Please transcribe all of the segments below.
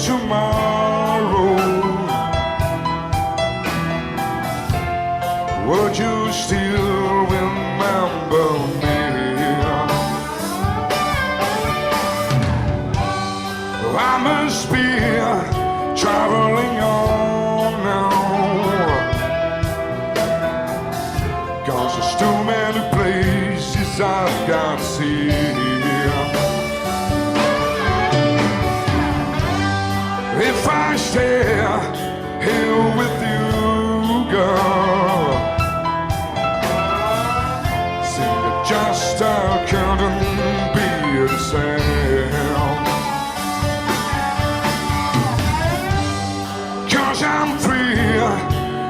tomorrow, would you still remember me? I must be traveling on now, 'cause there's too many places I've got to see. If I stay here with you, girl, see it just couldn't be the same. 'Cause I'm free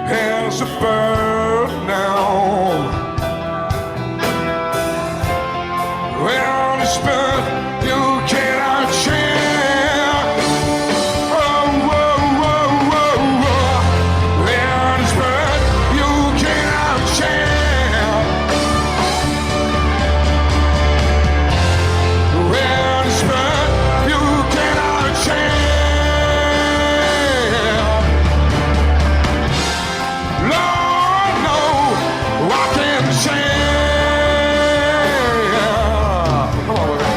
as a bird now. Well, this bird you cannot share. Oh, oh, oh, oh, oh. Well, this bird you cannot share. Well, this bird you cannot share. Lord, no, I can't share. Come on, baby.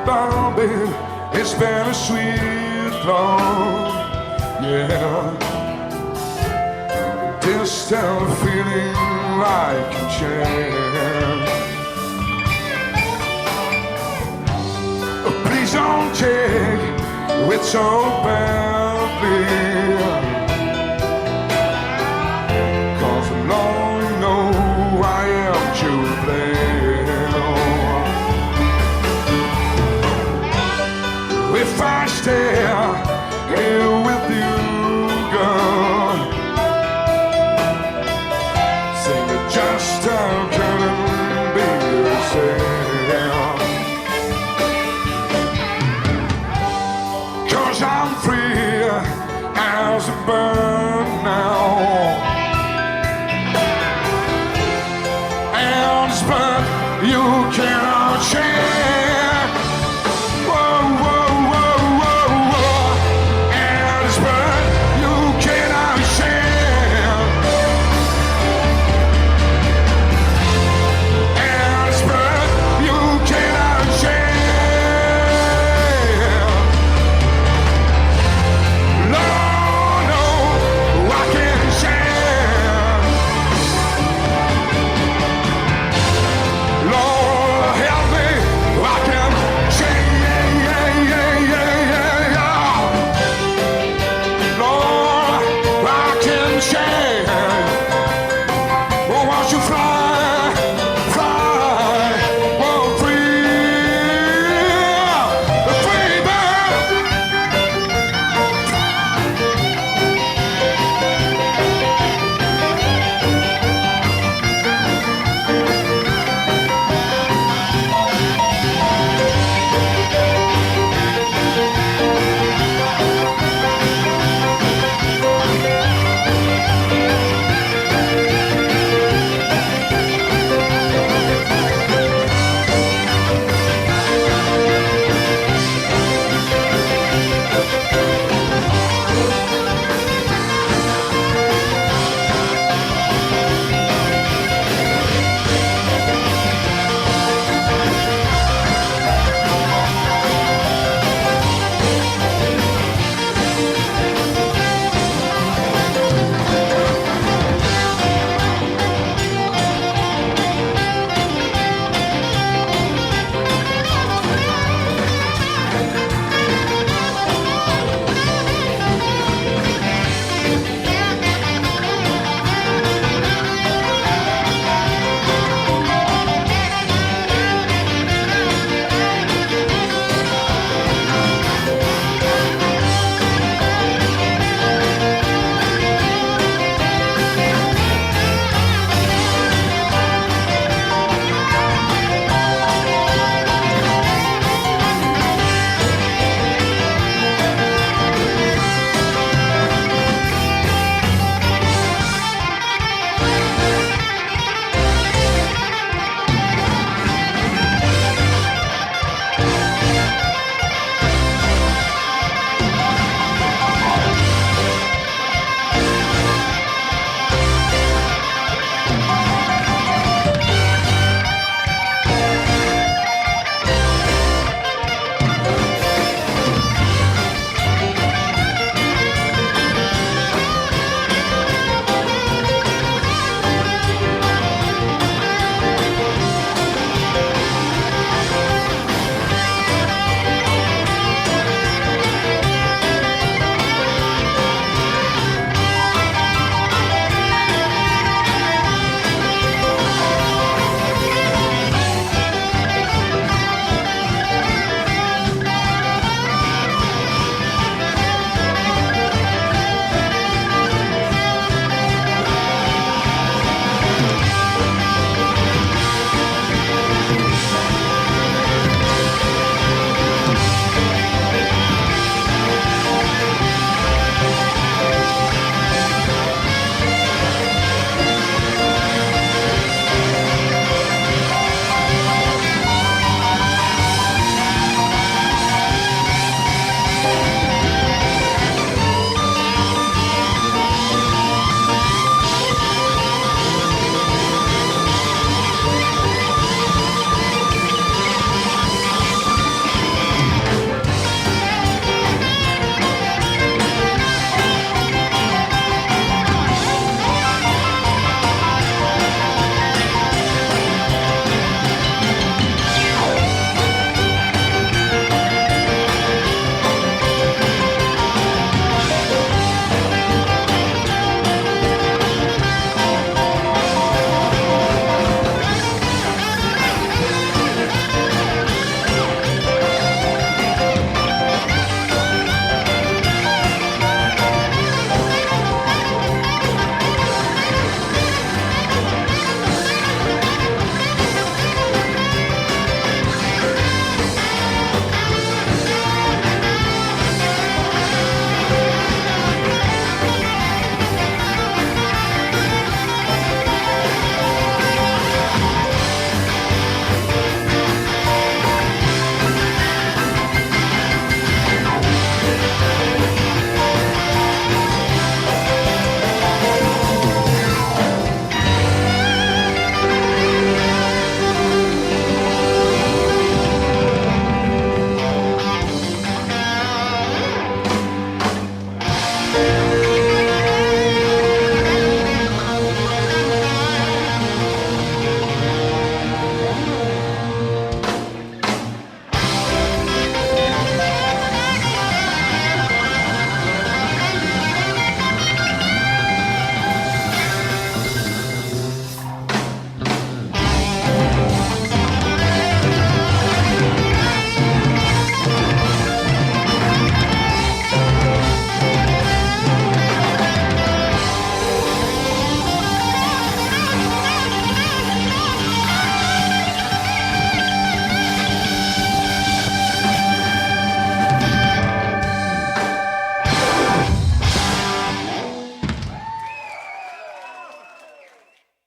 Bye, baby, it's been a sweet long, yeah. Distant feeling like a chance. Please don't take it so badly, 'cause I long know I am to blame. If I stay here with you, girl, sing it just couldn't be the same. 'Cause I'm free as a bird.